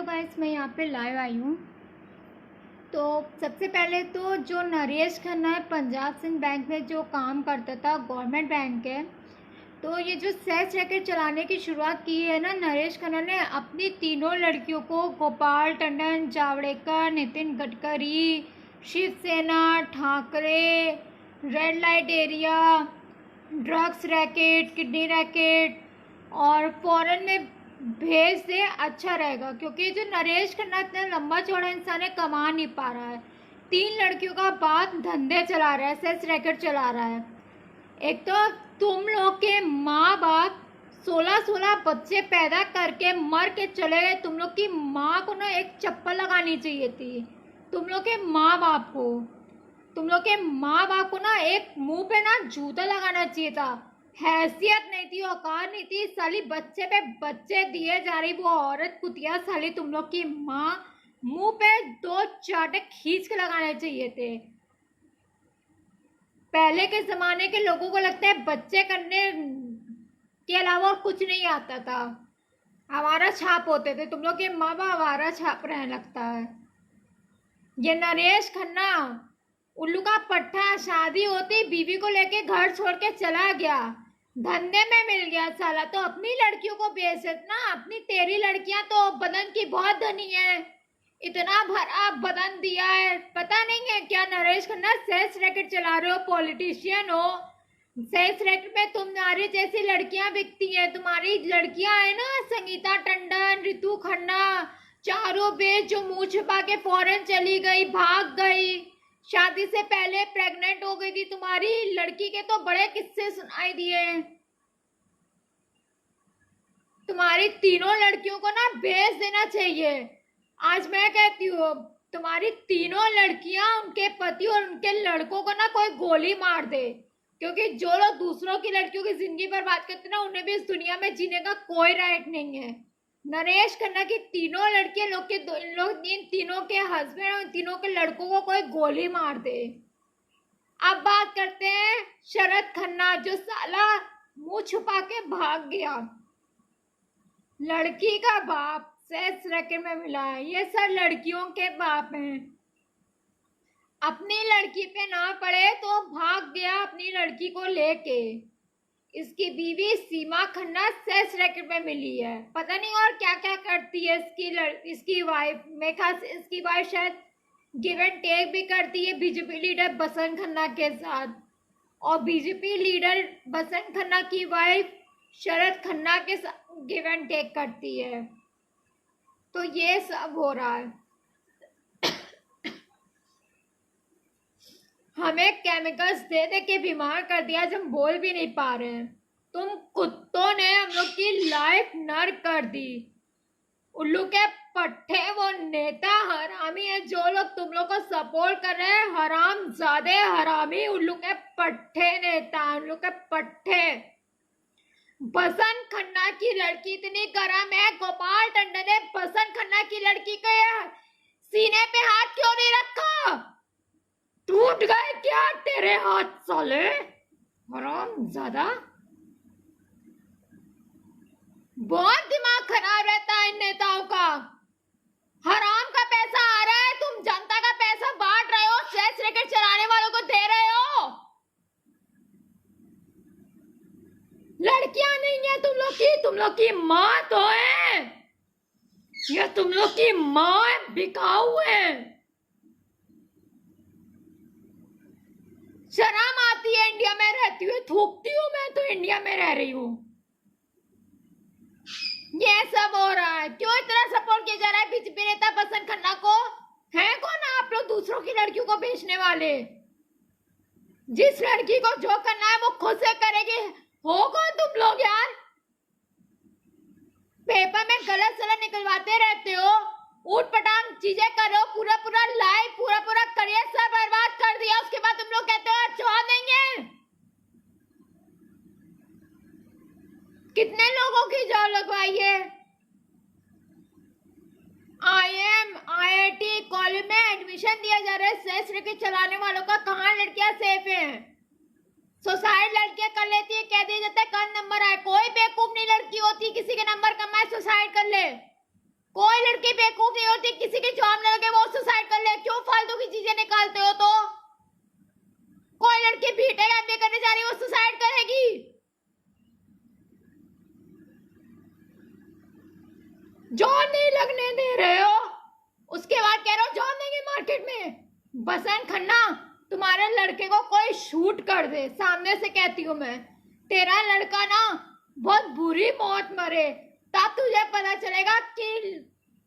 Guys, मैं यहाँ पे लाइव आई हूँ। तो सबसे पहले तो जो नरेश खन्ना है, पंजाब सिंध बैंक में जो काम करता था, गवर्नमेंट बैंक है। तो ये जो सेक्स रैकेट चलाने की शुरुआत की है ना नरेश खन्ना ने, अपनी तीनों लड़कियों को Gopal Tandon, Javadekar, Nitin Gadkari, Shiv Sena, Thackeray, red light area, drugs racket, kidney racket और फॉरेन में भेज दे, अच्छा रहेगा। क्योंकि जो नरेश खन्ना इतना लंबा चौड़ा इंसान है, कमा नहीं पा रहा है। 3 लड़कियों का बाप धंधे चला रहा है, सेक्स रैकेट चला रहा है। एक तो तुम लोग के माँ बाप 16-16 बच्चे पैदा करके मर के चले गए। तुम लोग की माँ को ना एक चप्पल लगानी चाहिए थी। तुम लोग के माँ बाप को, तुम लोग के माँ बाप को ना एक मुंह पे ना जूता लगाना चाहिए था। हैसियत नहीं थी, औकात नहीं थी। साली बच्चे पे बच्चे दिए जा रही वो औरत कुतिया साली। तुम लोग की माँ मुंह पे 2 चाटे खींच के लगाने चाहिए थे। पहले के जमाने के लोगों को लगता है बच्चे करने के अलावा और कुछ नहीं आता था। हमारा छाप होते थे। तुम लोग के माँ बाप हमारा छाप रहने लगता है। ये नरेश खन्ना उल्लू का पट्टा, शादी होती बीवी को लेके घर छोड़ के चला गया, धंधे में मिल गया साला। तो अपनी लड़कियों को बेच ना। अपनी तेरी लड़कियां तो बदन की बहुत धनी है, इतना भरा बदन दिया है। पता नहीं है क्या नरेश खन्ना सेक्स रैकेट चला रहे हो, पॉलिटिशियन हो। सेक्स रैकेट में तुम्हारी जैसी लड़कियां बिकती हैं। तुम्हारी लड़कियां है ना, संगीता टंडन, रितु खन्ना, चारों बेच जो मुंह छुपा के फॉरेन चली गई, भाग गई, शादी से पहले प्रेग्नेंट हो गई थी। तुम्हारी लड़की के तो बड़े किस्से सुनाई दिए। तुम्हारी तीनों लड़कियों को ना बेच देना चाहिए। आज मैं कहती हूँ तुम्हारी तीनों लड़कियां, उनके पति और उनके लड़कों को ना कोई गोली मार दे। क्योंकि जो लोग दूसरों की लड़कियों की जिंदगी पर बात करते ना, उन्हें भी इस दुनिया में जीने का कोई राइट नहीं है। नरेश खन्ना की तीनों लड़कियां लोग के इन तीनों के हस्बैंड और तीनों के लड़कों को कोई गोली मार दे। अब बात करते हैं शरद खन्ना, जो साला मुंह छुपा के भाग गया। लड़की का बाप सेक्स रैकेट में मिला है। ये सब लड़कियों के बाप हैं। अपनी लड़की पे ना पड़े तो भाग गया अपनी लड़की को लेके। इसकी बीवी सीमा खन्ना सेक्स रैकेट में मिली है। पता नहीं और क्या क्या करती है इसकी वाइफ। मेरे ख्याल से इसकी वाइफ शायद गिव एंड टेक भी करती है बीजेपी लीडर बसंत खन्ना के साथ। और बीजेपी लीडर बसंत खन्ना की वाइफ शरद खन्ना के साथ गिव एंड टेक करती है। तो ये सब हो रहा है। हमें केमिकल्स दे दे के बीमार कर दिया, हम बोल भी नहीं पा रहे हैं। तुम कुत्तों ने हम लोग की लाइफ नर्क कर दी। उल्लू के पट्टे, वो नेता हरामी है जो लोग तुम लोग को सपोर्ट कर रहे हैं। हराम ज्यादा हरामी उल्लू के पट्टे नेता, उल्लू के पट्टे। बसंत खन्ना की लड़की इतनी गरम है, गोपाल टंडन ने बसंत खन्ना की लड़की के सीने पे हाथ क्यों नहीं रखा? टूट गए क्या तेरे हाथ साले? हराम ज्यादा। बहुत दिमाग खराब रहता है इन नेताओं का। हराम का पैसा आ रहा है, तुम जनता का पैसा बांट रहे हो, सेक्स रैकेट चलाने वालों को दे रहे हो। लड़कियां नहीं है तुम लोग की माँ तो है। ये तुम लोग की माँ है, बिकाऊ है। शर्म आती है इंडिया में रहती हुई। थूकती हूँ मैं तो इंडिया में रह रही हूँ। ये सब हो रहा है। क्यों इतना सपोर्ट किया जा रहा है बीजेपी नेता बसंत खन्ना को? है कौन आप लोग दूसरों की लड़कियों को बेचने वाले? जिस लड़की को जो करना है वो खुद से करेगी। हो कौन तुम लोग यार? पेपर में गलत सलत निकलवाते रहते हो, ऊट पटांग चीजें करो, पूरा पूरा लाइफ, पूरा पूरा करियर सब बर्बाद कर दिया। उसके बाद तुम लोग कहते हो अच्छा देंगे। कितने लोगों की जॉब लगवाई है? IIT कॉलेज में एडमिशन दिया जा रहा है सेक्स रैकेट चलाने वालों का। कहाँ लड़कियां सेफ हैं? सुसाइड लड़कियां कर लेती है, कह दिया जाता है कम नंबर आए। कोई बेवकूफ नहीं लड़की होती, किसी के नंबर कम आए सुसाइड कर ले। कोई लड़की बेवकूफ नहीं होती, किसी की जॉब न लगे वो सुसाइड कर ले। क्यों फालतू की चीजें निकालते हो? तो कोई लड़की बीटेक एमबीए करने जा रही है वो सुसाइड करेगी? जॉब नहीं लगने दे रहे हो, उसके बाद कह रहे हो जॉब देंगे मार्केट में। बसंत खन्ना, तुम्हारे लड़के को कोई शूट कर दे, सामने से कहती हूँ मैं, तेरा लड़का ना बहुत बुरी मौत मरे, तब तुझे पता चलेगा कि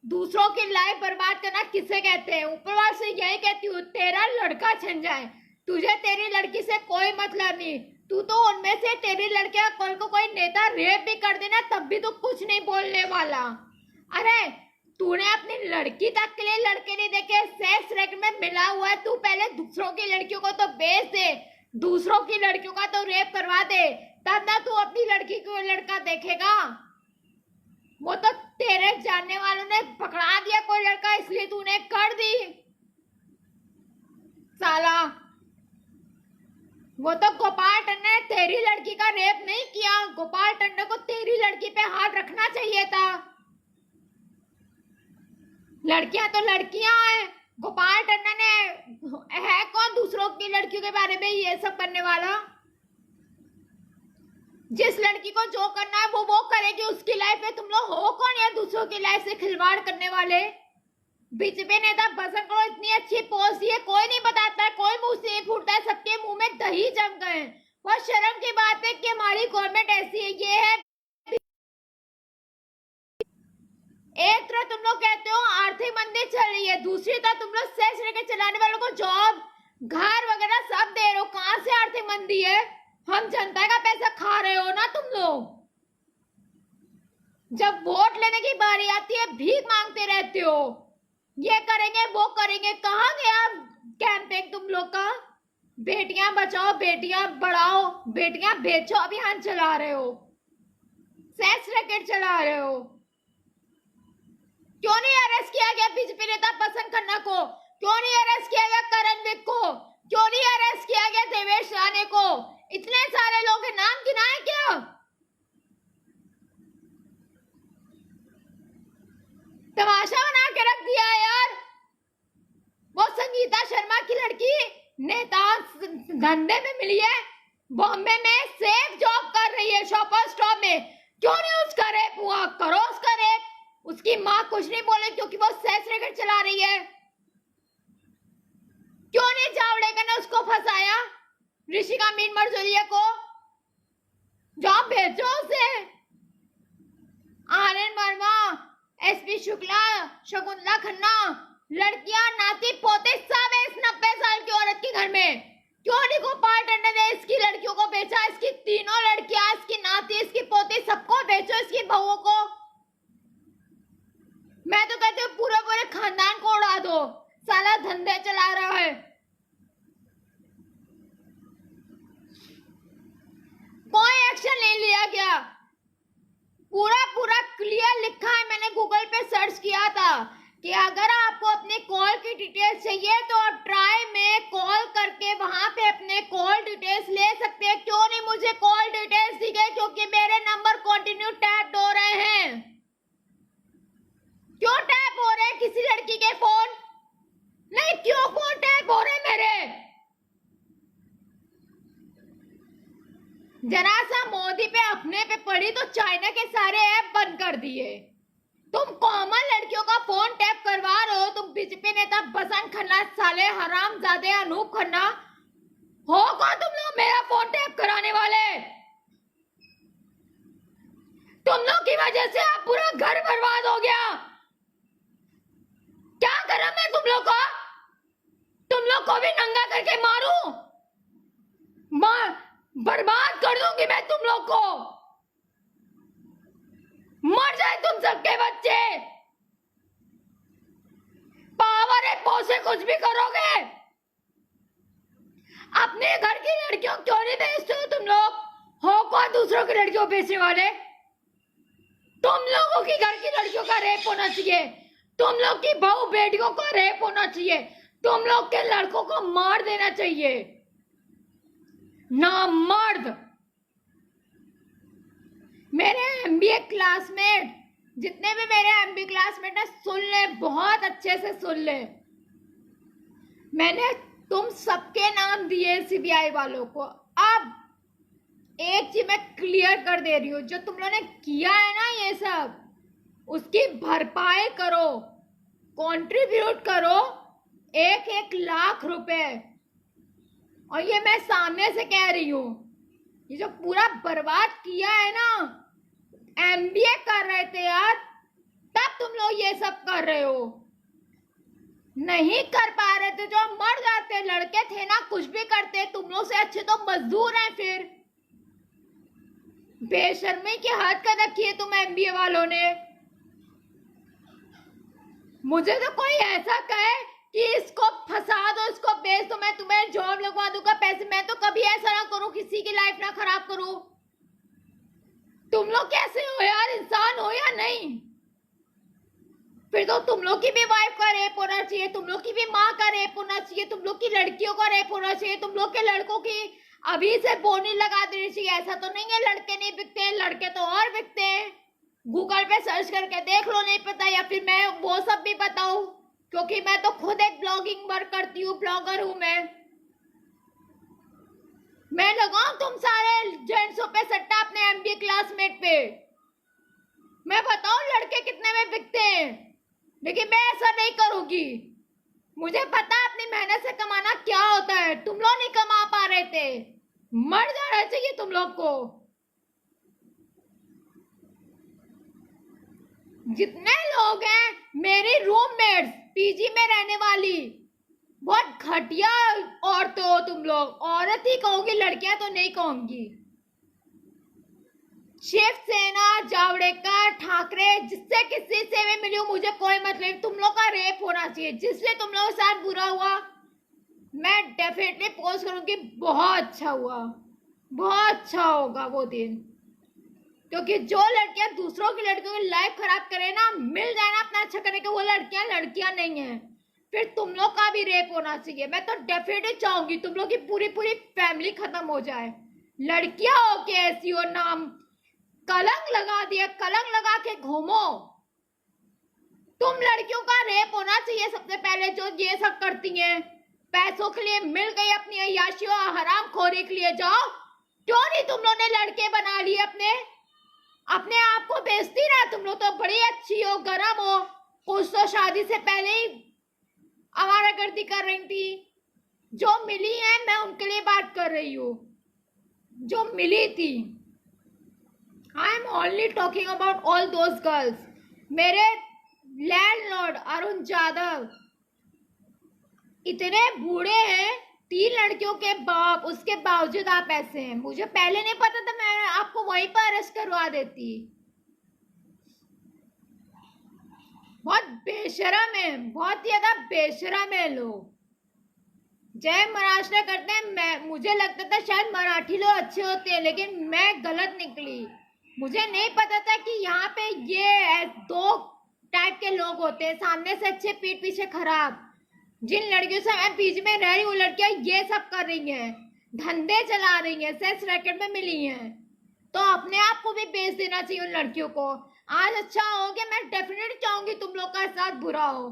दूसरों की लाइफ बर्बाद करना किसे कहते हैं। ऊपर वाले से यही कहती हूँ, तेरा लड़का छिन जाए, तुझे तेरी लड़की से कोई मतलब नहीं। तू तो उनमें से, तेरी लड़के का कल को कोई नेता रेप भी कर देना तब भी तो कुछ नहीं बोलने वाला। अरे तूने अपनी लड़की तक के लिए लड़के नहीं देखे, सेक्स रैकेट में मिला हुआ है। तू पहले दूसरों की लड़कियों को तो बेच दे, दूसरों की लड़कियों का तो रेप करवा दे, तब ना तू अपनी लड़की को लड़का देखेगा। वो तो तेरे जानने वालों ने पकड़ा दिया कोई लड़का, इसलिए तूने कर दी। साला वो तो गोपाल टंडन ने तेरी लड़की का रेप नहीं किया, गोपाल टंडन को तेरी लड़की पे हाथ रखना चाहिए था। लड़कियां तो लड़कियां हैं, गोपाल टंडन है कौन दूसरों की लड़कियों के बारे में ये सब करने वाला? जिस लड़की को जो करना है वो करेगी उसकी लाइफ में। तुम लोग हो कौन या दूसरों की लाइफ से खिलवाड़ करने वाले? बीजेपी नेता बसंत को इतनी अच्छी पोस्ट दी है, कोई नहीं बताता है, कोई मुंह से नहीं फूटता है, सबके मुंह में दही जम गए। बहुत शर्म की बात है कि हमारी गवर्नमेंट ऐसी है। ये है एक तरह तुम लोग कहते हो आर्थिक मंदी चल रही है, दूसरी तरह तुम लोग सेक्स लेके चलाने वालों को जॉब, घर वगैरह सब दे रहे हो। कहां से आर्थिक मंदी है? हम जनता का पैसा खा रहे हो ना तुम लोग। जब वोट लेने की बारी आती है भीख मांगते रहते हो, ये करेंगे वो करेंगे। कहां गया कैंपेन तुम लोग का? बेटियां बचाओ बेटियां बढ़ाओ बेटियां बेचो अभियान चला रहे हो, सेक्स रैकेट चला रहे हो। क्यों नहीं अरेस्ट किया गया बीजेपी नेता बसंत खन्ना को? क्यों नहीं अरेस्ट किया गया करण विक को? क्यों नहीं अरेस्ट किया गया देवेश राणे को? इतने सारे लोग के नाम गिनाए क्या? तमाशा बना के रख दिया यार। वो संगीता शर्मा की लड़की नेता धंधे में मिली है, बॉम्बे में सेफ जॉब कर रही है शॉपर स्टॉप में। क्यों नहीं उसका रेप हुआ? करो उसका रेप। उसकी माँ कुछ नहीं बोले क्योंकि वो सेक्स रैकेट चला रही है। क्यों नहीं जावड़ेकर ने उसको फंसाया, ऋषिका मीन मर्जुरिया को? जॉब भेजो उसे। आनंद वर्मा, एसपी शुक्ला, शकुंतला खन्ना, लड़कियां नाती पोते सब है इस 90 साल की औरत के घर में। क्यों नहीं गोपाल टंडन ने इसकी लड़कियों को बेचा? इसकी तीनों लड़कियां, इसकी नाती, इसकी पोती, सबको बेचो, इसकी बहुओं को। मैं तो कहती हूँ पूरे पूरे खानदान को उड़ा दो, साला धंधे चला रहा है। कोई एक्शन नहीं लिया गया। पूरा पूरा क्लियर लिखा है, मैंने गूगल पे सर्च किया था कि अगर आपको अपने कॉल की डिटेल्स चाहिए तो आप ट्राई में कॉल करके वहां पे अपने कॉल डिटेल्स ले सकते हैं। क्यों नहीं मुझे कॉल डिटेल्स दी गई? क्योंकि मेरे नंबर कंटिन्यू टैप हो रहे हैं। क्यों टैप हो रहे हैं किसी लड़की के फोन? नहीं, क्यों फोन टैप हो रहे हैं मेरे? जरा सा मोदी पे अपने पे पड़ी तो चाइना के सारे ऐप बंद कर दिए। तुम कॉमन लड़कियों का फोन टैप करवा रहे हो। तुम बीजेपी नेता बसंत खन्ना, साले हरामजादे अनूप खन्ना हो कौन तुम लोग मेरा फोन टैप कराने वाले? तुम लोग की वजह से आप पूरा घर बर्बाद हो गया। क्या करा मैं तुम लोग को? तुम लोग को भी नंगा करके मारूं? बर्बाद कर दूंगी मैं तुम लोग को। मर जाए तुम सबके बच्चे। पावर है, पोसे कुछ भी करोगे। अपने घर की लड़कियों क्यों नहीं बेचते हो तुम लोग? हो कौन दूसरों की लड़कियों बेचने वाले? तुम लोगों की घर की लड़कियों का रेप होना चाहिए, तुम लोग की बहू बेटियों का रेप होना चाहिए, तुम लोग के लड़कों को मार देना चाहिए। ना मर्द। मेरे एमबीए क्लासमेट जितने भी मेरे एमबी क्लासमेट है सुन ले, बहुत अच्छे से सुन ले। मैंने तुम सबके नाम दिए सीबीआई वालों को। अब एक चीज मैं क्लियर कर दे रही हूँ, जो तुम लोगों ने किया है ना ये सब, उसकी भरपाई करो, कंट्रीब्यूट करो 1-1 लाख रुपए। और ये मैं सामने से कह रही हूँ, ये जो पूरा बर्बाद किया है ना, एमबीए कर रहे थे यार, तब तुम लोग ये सब कर रहे हो। नहीं कर पा रहे थे जो मर जाते, लड़के थे ना, कुछ भी करते, तुम लोग से अच्छे तो मजदूर हैं। फिर बेशर्मी की हद कर रखी है तुम एमबीए वालों ने। मुझे तो कोई ऐसा कहे कि इसको फंसा दो, इसको बेच दो, मैं तुम्हें जॉब लगवा दूंगा, पैसे। मैं तो कभी ऐसा ना करूं, किसी की लाइफ ना खराब करूं। तुम लोग कैसे हो यार, इंसान हो या नहीं? फिर तो तुम लोग की भी वाइफ का रेप होना चाहिए, तुम लोग की भी माँ का रेप होना चाहिए, तुम लोग की लड़कियों का रेप होना चाहिए, तुम लोग के लड़कों की अभी से बोनी लगा देनी चाहिए। ऐसा तो नहीं है लड़के नहीं बिकते, लड़के तो और बिकते हैं। गूगल पे सर्च करके देख लो, नहीं पता, या फिर मैं वो सब भी बताऊं, क्योंकि मैं तो खुद एक ब्लॉगिंग वर्क करती हूँ, ब्लॉगर हूं मैं लगाऊं तुम सारे जेंट्सों पे सट्टा अपने एमबीए क्लासमेट पे? मैं बताऊं लड़के कितने में बिकते हैं, लेकिन मैं ऐसा नहीं करूंगी। मुझे पता है अपनी मेहनत से कमाना क्या होता है। तुम लोग नहीं कमा पा रहे थे, मर जाना चाहिए तुम लोग को। जितने लोग हैं मेरी रूममेट्स, पीजी में रहने वाली, बहुत घटिया औरतें हो तुम लोग। औरत ही कहूंगी, लड़कियां तो नहीं कहूंगी। शिवसेना, जावड़ेकर, ठाकरे, जिससे किसी से भी मिली हूं, मुझे कोई मतलब। तुम लोग का रेप होना चाहिए, जिससे तुम लोगों के साथ बुरा हुआ, मैं डेफिनेटली पोस्ट करूंगी। बहुत अच्छा हुआ, बहुत अच्छा होगा वो दिन। क्योंकि जो लड़कियां दूसरों की लड़कियों की लाइफ खराब करे ना, मिल जाए ना अपना अच्छा करने के, वो लड़कियां लड़कियां नहीं है। फिर तुम लोग का भी रेप होना चाहिए। मैं तो डेफिनेटली चाहूंगी तुम लोग की पूरी पूरी फैमिली खत्म हो जाए। लड़कियां हो के ऐसी हो, नाम कलंक लगा दिया, कलंक लगा के घूमो। तुम लड़कियों का रेप होना चाहिए सबसे पहले, जो ये सब करती हैं। पैसों के लिए मिल गई, अपनी अय्याशियों हराम खोरी के लिए जाओ। क्यों नहीं तुम लोग ने लड़के बना लिए अपने अपने आप को बेचती रहा। तुम लोग तो बड़ी अच्छी हो, गरम हो, कुछ तो शादी से पहले ही आवारागर्दी कर रही थी। जो मिली है मैं उनके लिए बात कर रही हूँ, जो मिली थी। I am only talking about all those girls. मेरे लैंडलॉर्ड अरुण यादव इतने बूढ़े हैं, 3 लड़कियों के बाप, उसके बावजूद आप ऐसे हैं। मुझे पहले नहीं पता था, मैं आपको वहीं पर अरेस्ट करवा देती। बहुत बेशरम है, बहुत ज्यादा बेशरम है लोग। जय महाराष्ट्र करते हैं। मुझे लगता था शायद मराठी लोग अच्छे होते हैं, लेकिन मैं गलत निकली। मुझे नहीं पता था कि यहाँ पे ये 2 टाइप के लोग होते हैं, सामने से अच्छे पीठ पीछे खराब। जिन लड़कियों से मैं बीच में रह रही हूँ, लड़कियां ये सब कर रही हैं, धंधे चला रही हैं, सेक्स रैकेट में मिली हैं, तो अपने आप को भी बेच देना चाहिए उन लड़कियों को। आज अच्छा हो गया, मैं डेफिनेटली चाहूंगी तुम लोग का साथ बुरा हो,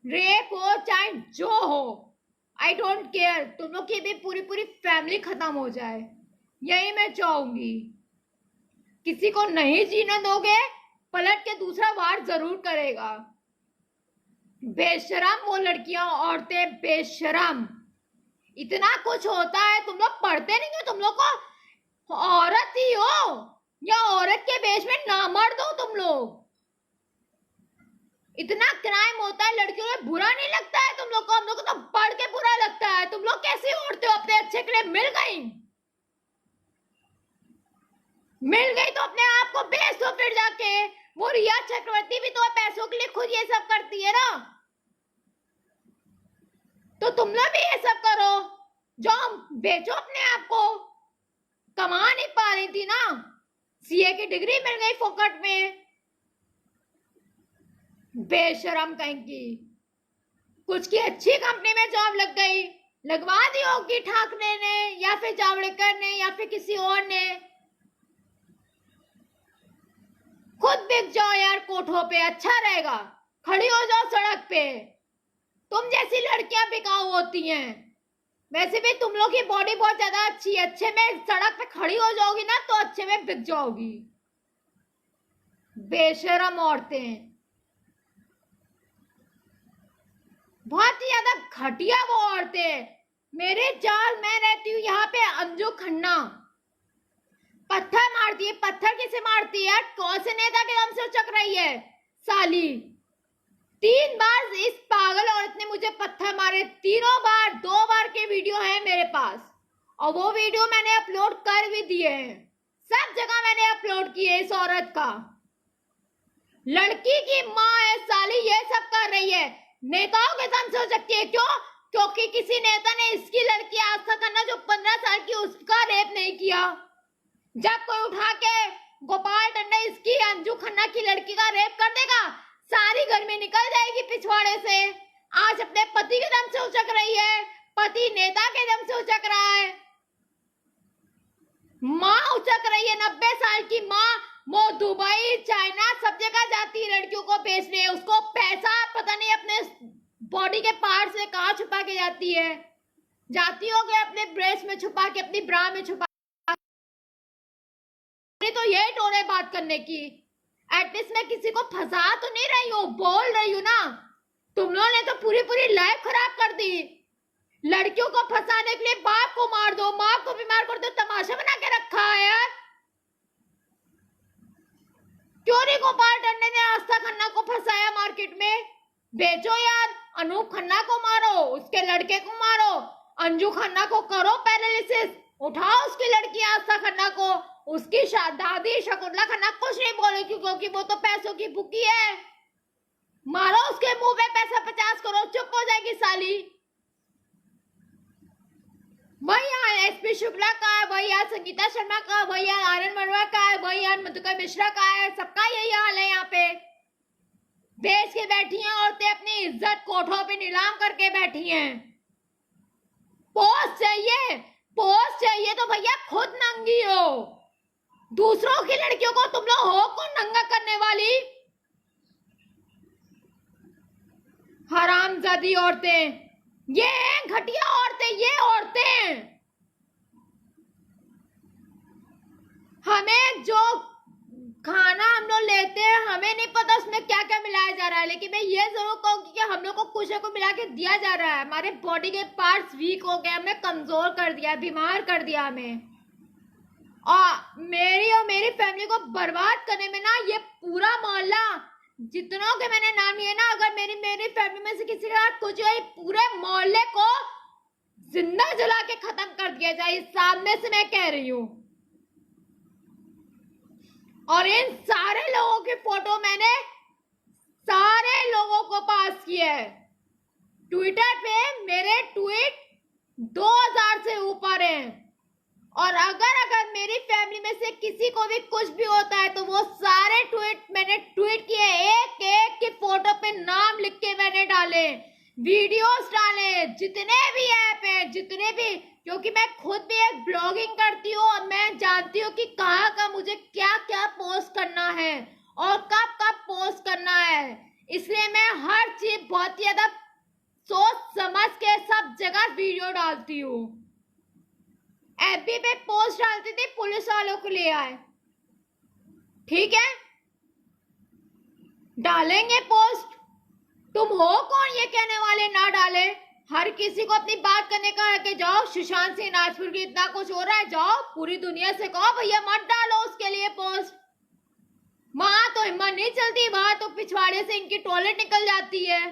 रेप हो, चाहे जो हो, आई डोंट केयर। तुम लोग की भी पूरी पूरी फैमिली खत्म हो जाए, यही मैं चाहूंगी। किसी को नहीं जीने दोगे, पलट के दूसरा वार जरूर करेगा। बेशरम वो लड़कियां, औरतें बेशरम। इतना कुछ होता है, तुम लोग पढ़ते नहीं हो। तुम लोग को औरत ही हो या औरत के बेच में नामर्द हो तुम लोग। इतना क्राइम होता है, लड़कियों में बुरा नहीं लगता है तुम लोग को? हम लोग को तो पढ़ के बुरा लगता है। तुम लोग कैसी औरतें हो, अपने अच्छे के लिए मिल गई तो अपने आप को बेच दो फिर जाके। वो रिया चक्रवर्ती भी तो पैसों के लिए खुद ये सब करती है ना, तो तुम लोग भी ये सब करो, जो बेचो अपने आप को। कमा नहीं पा रही थी ना, सीए की डिग्री मिल गई फोकट में। बेशरम कहीं की, कुछ की अच्छी कंपनी में जॉब लग गई, लगवा दी होगी ठाकरे ने या फिर जावड़ेकर ने या फिर किसी और ने। खुद बिक जाओ यार कोठों पे, अच्छा रहेगा। खड़ी हो जाओ सड़क पे, तुम जैसी लड़कियां बिकाऊ होती हैं। वैसे भी तुम लोग की बॉडी बहुत ज्यादा अच्छी है, अच्छे में सड़क पे खड़ी हो जाओगी ना तो अच्छे में बिक जाओगी। बेशरम औरतें, बहुत ही ज्यादा घटिया वो औरतें। मेरे जाल, मैं रहती हूँ यहाँ पे अंजू खन्ना, पत्थर मारती है। पत्थर किसे मारती है? कौन से नेता के दम से उचक रही है साली। 3 बार इस पागल औरत ने मुझे पत्थर मारे, तीनों बार। 2 बार के वीडियो है मेरे पास और वो वीडियो मैंने अपलोड कर भी दिए हैं, सब जगह मैंने अपलोड किए इस औरत का। लड़की की माँ है साली, ये सब कर रही है, नेताओं के दम से हो सकती है। क्यों? क्योंकि किसी नेता ने इसकी लड़की आस्था खन्ना जो 15 साल की, उसका रेप नहीं किया। जब कोई उठा के गोपाल टंडन इसकी अंजू खन्ना की लड़की का रेप कर देगा, सारी गर्मी निकल जाएगी पिछवाड़े से। आज अपने पति के दम से उचक रही है, पति नेता के दम से उचक रहा है, माँ उचक रही है 90 साल की माँ। वो दुबई, चाइना, सब जगह जाती है लड़कियों को बेचने। उसको पैसा पता नहीं अपने बॉडी के पार्ट से कहाँ छुपा के जाती है। जाती होगी अपने ब्रेस्ट में छुपा के, अपनी ब्रा में छुपा। तो ये टोन है बात करने की। एटलीस्ट मैं किसी को फंसा तो नहीं रही हूँ, बोल रही हूँ ना। तुम लोगों ने तो पूरी पूरी लाइफ खराब कर दी। लड़कियों को फंसाने के लिए बाप को मार दो, माँ को भी मार कर दो, तमाशा बना के रखा है यार। क्यों नहीं गोपाल टंडन ने आस्था खन्ना को फंसाया मार्केट में? बेचो यार, अनूप खन्ना को मारो, उसके लड़के को मारो, अंजू खन्ना को करो पैरालिसिस, उठाओ उसकी लड़की आस्था खन्ना को। उसकी दादी शकुंतला खन्ना कुछ नहीं बोलेगी क्योंकि वो तो पैसों की भूखी है। मारो उसके मुंह पे पैसा 50 करोड़, चुप हो जाएगी साली। वही यहाँ एसपी शुक्ला का है, वही यहाँ संगीता शर्मा का, वही यहाँ आनंद मनवा का है, वही यहाँ मधुकर मिश्रा का है, सबका यही हाल है। यहाँ पे बेच के बैठी हैं औरतें, अपनी इज्जत कोठों पे नीलाम करके बैठी हैं। पोस्ट चाहिए, पोस्ट चाहिए तो भैया खुद नंगी हो। दूसरों की लड़कियों को तुम लोग हो कौन नंगा करने वाली? हरामजादी औरतें, ये घटिया औरतें, ये औरतें। हमें जो खाना हम लोग लेते हैं, हमें नहीं पता उसमें क्या क्या मिलाया जा रहा है, लेकिन मैं ये जरूर कहूंगी कि हम लोग को कुछ ना कुछ मिला के दिया जा रहा है। हमारे बॉडी के पार्ट्स वीक हो गए, हमें कमजोर कर दिया, बीमार कर दिया हमें। और मेरी फैमिली को बर्बाद करने में ना ये पूरा मोहल्ला, जितनों के मैंने नाम लिए ना, अगर मेरी फैमिली में से किसी के साथ कुछ हुआ, पूरे मोहल्ले को जिंदा जला के खत्म कर दिया जाए, सामने से मैं कह रही हूँ। और इन सारे लोगों की फोटो मैंने सारे लोगों को पास किया है। ट्विटर पे मेरे ट्वीट 2000 से ऊपर हैं। और अगर मेरी फैमिली में से किसी को भी कुछ भी होता है तो वो सारे ट्वीट मैंने ट्वीट किए, एक एक की फोटो पे नाम लिख के मैंने डाले, वीडियोस डाले, जितने भी ऐप है, जितने भी, क्योंकि मैं खुद भी एक ब्लॉगिंग करती हूँ और मैं जानती हूँ कि कहाँ मुझे क्या क्या पोस्ट करना है और कब कब पोस्ट करना है। इसलिए मैं हर चीज बहुत ही ज्यादा सोच समझ के सब जगह वीडियो डालती हूँ। एफबी पे पोस्ट डालती थी, पुलिस वालों को ले आए, ठीक है, डालेंगे पोस्ट। तुम हो कौन ये कहने वाले ना डाले? हर किसी को अपनी बात करने का है कि जाओ सुशांत सिंह राजपूत की इतना कुछ हो रहा है, जाओ पूरी दुनिया से कहो भैया मत डालो उसके लिए पोस्ट। वहां तो हिम्मत नहीं चलती, वहां तो पिछवाड़े से इनकी टॉयलेट निकल जाती है।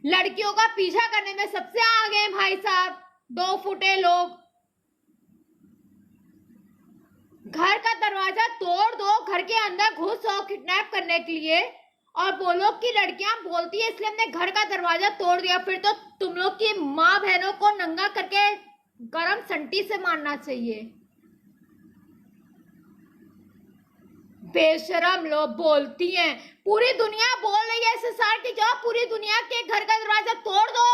लड़कियों का पीछा करने में सबसे आगे हैं भाई साहब, 2 फुटे लोग। घर का दरवाजा तोड़ दो, घर के अंदर घुसो किडनैप करने के लिए, और बोलो कि लड़कियां बोलती है इसलिए हमने घर का दरवाजा तोड़ दिया। फिर तो तुम लोग की माँ बहनों को नंगा करके गरम संटी से मारना चाहिए। बेशरम लोग बोलती हैं, पूरी दुनिया बोल रही है एसएसआर की, जाओ पूरी दुनिया के घर का दरवाजा तोड़ दो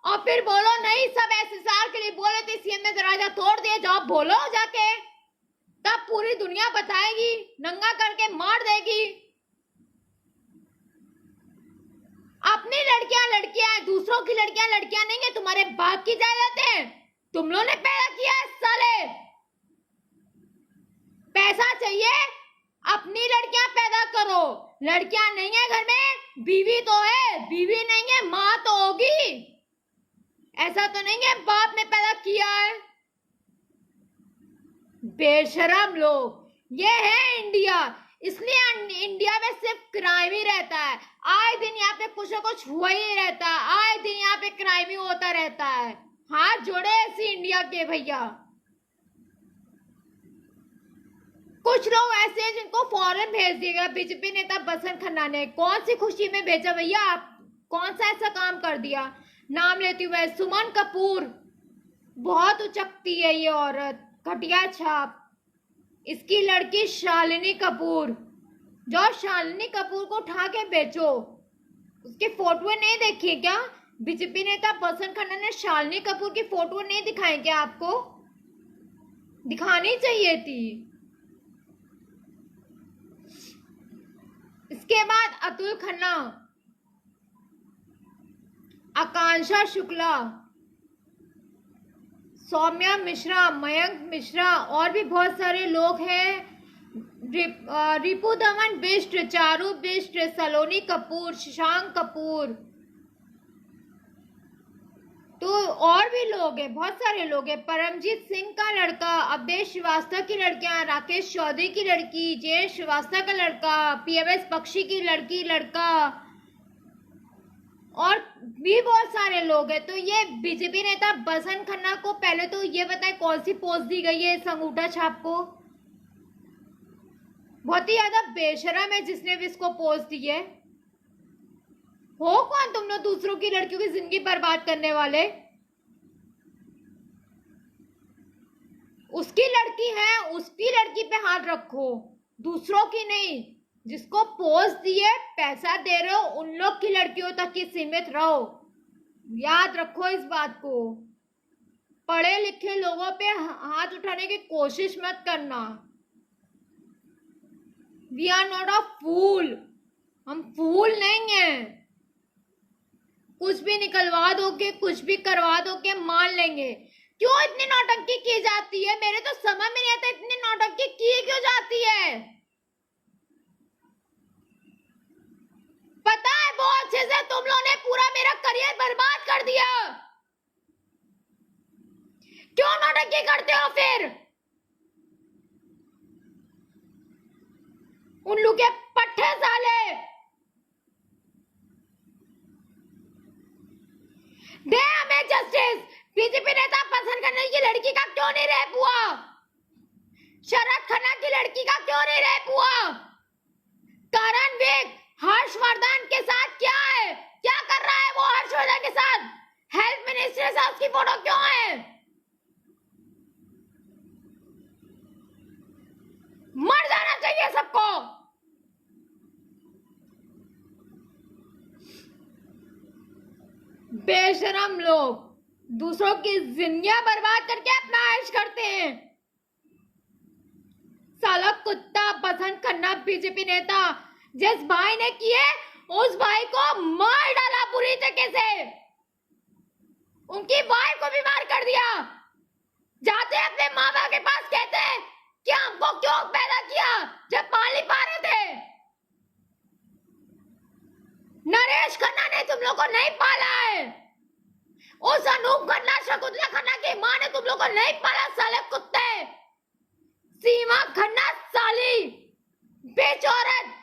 और फिर बोलो नहीं सब एसएसआर के लिए बोले थे, सीएम ने दरवाजा तोड़ दिया, जाओ बोलो जाके। तब पूरी दुनिया बताएगी, नंगा करके मार देगी। अपनी लड़कियां लड़कियां हैं, दूसरों की लड़कियां लड़कियां नहीं है। तुम्हारे बाप की जायदाद है, तुम लोगों ने पैदा किया है साले। पैसा चाहिए, अपनी लड़कियां पैदा करो। लड़कियां नहीं है घर में, बीवी तो है, बीवी नहीं है माँ तो होगी। ऐसा तो नहीं है बाप ने पैदा किया है। बेशरम लोग। ये है इंडिया, इसलिए इंडिया में सिर्फ क्राइम ही रहता है। आए दिन यहाँ पे कुछ ना कुछ हुआ ही रहता है, आए दिन यहाँ पे क्राइम ही होता रहता है। हाथ जोड़े ऐसी इंडिया के भैया। कुछ लोग ऐसे हैं जिनको फॉरेन भेज दिएगा बीजेपी नेता बसंत खन्ना ने। कौन सी खुशी में भेजा भैया? आप कौन सा ऐसा काम कर दिया? नाम लेती हुए सुमन कपूर, बहुत उचकती है ये औरत, घटिया छाप। इसकी लड़की शालिनी कपूर, जो शालिनी कपूर को उठा के बेचो। उसके फोटो नहीं देखी क्या? बीजेपी नेता बसंत खन्ना ने शालिनी कपूर की फोटो नहीं दिखाई क्या? आपको दिखानी चाहिए थी। इसके बाद अतुल खन्ना, आकांक्षा शुक्ला, सौम्या मिश्रा, मयंक मिश्रा और भी बहुत सारे लोग हैं। रिपु दमन बिष्ट, चारू बिष्ट, सलोनी कपूर, शशांक कपूर, तो और भी लोग हैं, बहुत सारे लोग हैं। परमजीत सिंह का लड़का, अवधेश श्रीवास्तव की लड़कियां, राकेश चौधरी की लड़की, जय श्रीवास्तव का लड़का, पीएमएस बख्शी की लड़का और भी बहुत सारे लोग हैं। तो ये बीजेपी नेता बसंत खन्ना को पहले तो ये बताएं कौन सी पोस्ट दी गई है इस अंगूठा छाप को? बहुत ही ज्यादा बेशरम है जिसने भी इसको पोस्ट दी है। हो कौन तुम लोग दूसरों की लड़कियों की जिंदगी बर्बाद करने वाले? उसकी लड़की है, उसकी लड़की पे हाथ रखो, दूसरों की नहीं। जिसको पोस्ट दिए, पैसा दे रहे हो, उन लोग की लड़कियों तक ही सीमित रहो। याद रखो इस बात को। पढ़े लिखे लोगों पे हाथ उठाने की कोशिश मत करना। वी आर नॉट अ फूल, हम फूल नहीं है। कुछ भी निकलवा दोगे, कुछ भी करवा दोगे, मान लेंगे। क्यों इतनी नौटंकी की जाती है? मेरे तो समझ में नहीं आता इतनी नौटंकी की क्यों जाती है। पता है बहुत अच्छे से, तुम लोगों ने पूरा मेरा करियर बर्बाद कर दिया। क्यों नौटंकी करते हो फिर? उल्लू के पट्टे साले। दे हमें जस्टिस। बीजेपी नेता बसंत खन्ना की लड़की का क्यों नहीं रेप हुआ? शरद खन्ना की लड़की का क्यों नहीं रेप हुआ? करण विक हर्षवर्धन के साथ क्या है? क्या कर रहा है वो हर्षवर्धन के साथ? हेल्थ मिनिस्टर से उसकी फोटो क्यों है? मर जाना चाहिए सबको। बेशरम लोग दूसरों की जिंदगियां बर्बाद करके अपना ऐश करते हैं। साला कुत्ता बसंत खन्ना बीजेपी नेता, जिस भाई ने किए उस भाई को मार डाला बुरी तरीके से। उनकी वाइफ को भी मार कर दिया। जाते अपने माँ बाप के पास कहते हैं कि हमको क्यों पैदा किया जब पाल नहीं पा रहे थे। नरेश खन्ना ने तुम लोग को नहीं पाला है। उस अनूप खन्ना, शकुंतला खन्ना की माँ ने तुम लोग को नहीं पाला साले कुत्ते। सीमा खन्ना साली बेच औरत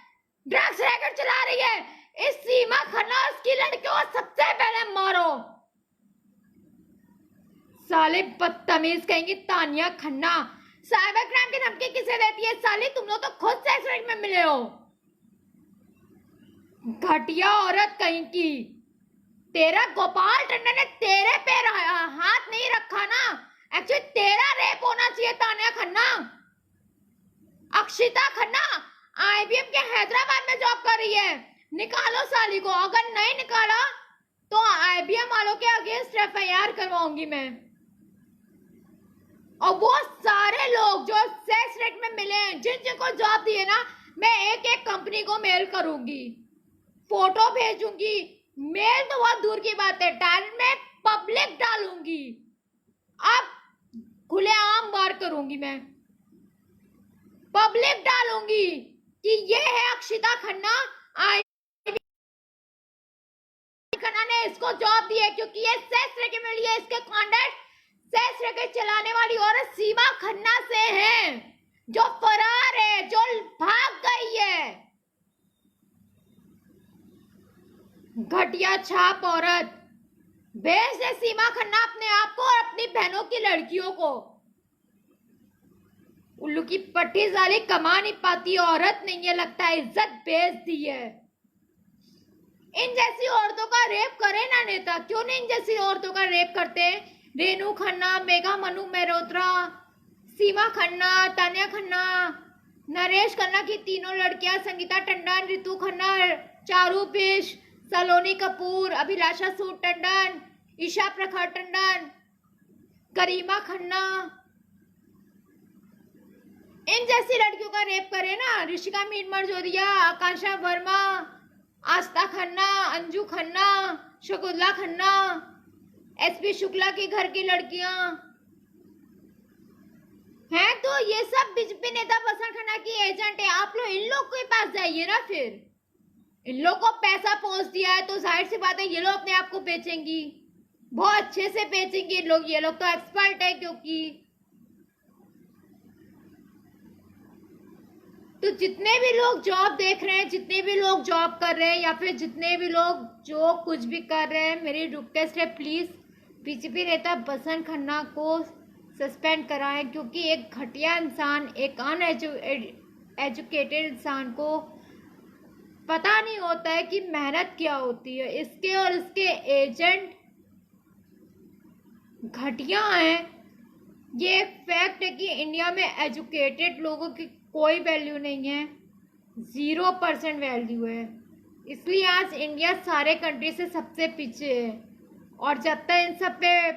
ड्रग्स रैकेट चला रही है। इस सीमा खन्ना और उसकी लड़कियों को सबसे पहले मारो। साले बदतमीज कहेंगी। तानिया खन्ना साइबर क्राइम की धमकी किसे देती है? साली तुम लोग तो खुद सेक्स रेट में मिले हो। घटिया औरत कहीं की। तेरा गोपाल टंडन ने तेरे पे हाथ नहीं रखा ना, एक्चुअली तेरा रेप होना चाहिए। तानिया खन्ना, अक्षिता खन्ना आईबीएम के हैदराबाद में जॉब कर रही है। निकालो साली को। अगर नहीं निकाला तो आईबीएम वालों के अगेंस्ट एफआईआर करवाऊंगी मैं। और वो सारे लोग जो सेक्स रेट में मिले हैं, जिन जिनको जॉब दिए ना, मैं एक एक कंपनी को मेल करूंगी, फोटो भेजूंगी। मेल तो बहुत दूर की बात है, टैलेंट में पब्लिक डालूंगी, अब खुलेआम वार करूंगी, मैं पब्लिक डालूंगी कि ये है अक्षिता खन्ना, खन्ना ने इसको जॉब दी है क्योंकि ये सेक्स रैकेट में लिए, इसके कॉन्टैक्ट सेक्स रैकेट चलाने वाली औरत सीमा खन्ना से हैं, जो फरार है, जो भाग गई है। घटिया छाप औरत, भेज दे सीमा खन्ना अपने आप को और अपनी बहनों की लड़कियों को। उल्लू की पट्टी साली कमा नहीं पाती औरत नहीं है, लगता है इज्जत बेच दी है। इन जैसी औरतों का रेप करे ना नेता, क्यों नहीं इन जैसी औरतों का रेप करते? रेनू खन्ना, मेघा मनु मेहरोत्रा, सीमा खन्ना, तान्या खन्ना, नरेश खन्ना की तीनों लड़कियां, संगीता टंडन, रितु खन्ना, चारू बिश, सलोनी कपूर, अभिलाषा सूद टंडन, ईशा प्रखर टंडन, करीमा खन्ना, इन जैसी लड़कियों का रेप करे ना। ऋषिका मीर मरजोरिया, आकांक्षा वर्मा, आस्था खन्ना, अंजू खन्ना, शकुंतला खन्ना, एसपी शुक्ला के घर की लड़कियां हैं, तो ये सब बीजेपी नेता बसंत खन्ना की एजेंट है। आप लोग इन लोग के पास जाइए ना, फिर इन लोग को पैसा पहुंच दिया है तो जाहिर सी बात है ये लोग अपने आप को बेचेंगी, बहुत अच्छे से बेचेंगे लोग। ये लोग तो एक्सपर्ट है, क्योंकि तो जितने भी लोग जॉब देख रहे हैं, जितने भी लोग जॉब कर रहे हैं, या फिर जितने भी लोग जो कुछ भी कर रहे हैं, मेरी रिक्वेस्ट है प्लीज बीजेपी नेता बसंत खन्ना को सस्पेंड कराएं, क्योंकि एक घटिया इंसान, एक अनएजुकेटेड इंसान को पता नहीं होता है कि मेहनत क्या होती है। इसके और इसके एजेंट घटिया हैं। ये फैक्ट है कि इंडिया में एजुकेटेड लोगों की कोई वैल्यू नहीं है, 0% वैल्यू है। इसलिए आज इंडिया सारे कंट्री से सबसे पीछे है, और जब तक इन सब पे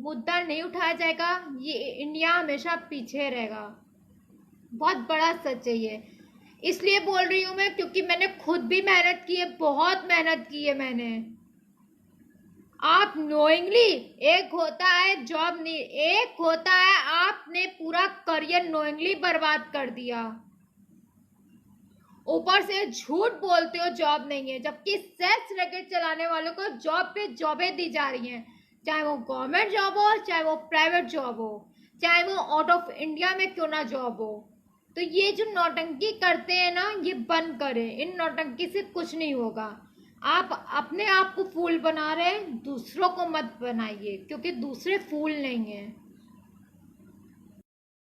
मुद्दा नहीं उठाया जाएगा ये इंडिया हमेशा पीछे रहेगा। बहुत बड़ा सच है ये, इसलिए बोल रही हूँ मैं, क्योंकि मैंने खुद भी मेहनत की है, बहुत मेहनत की है मैंने। आप नोइंगली, एक होता है जॉब नहीं, एक होता है आपने पूरा करियर नोइंगली बर्बाद कर दिया, ऊपर से झूठ बोलते हो जॉब नहीं है, जबकि सेक्स रैकेट चलाने वालों को जॉब पे जॉबें दी जा रही हैं, चाहे वो गवर्नमेंट जॉब हो, चाहे वो प्राइवेट जॉब हो, चाहे वो आउट ऑफ इंडिया में क्यों ना जॉब हो। तो ये जो नौटंकी करते हैं ना, ये बंद करें, इन नौटंकी से कुछ नहीं होगा। आप अपने आप को फूल बना रहे हैं, दूसरों को मत बनाइए, क्योंकि दूसरे फूल नहीं है।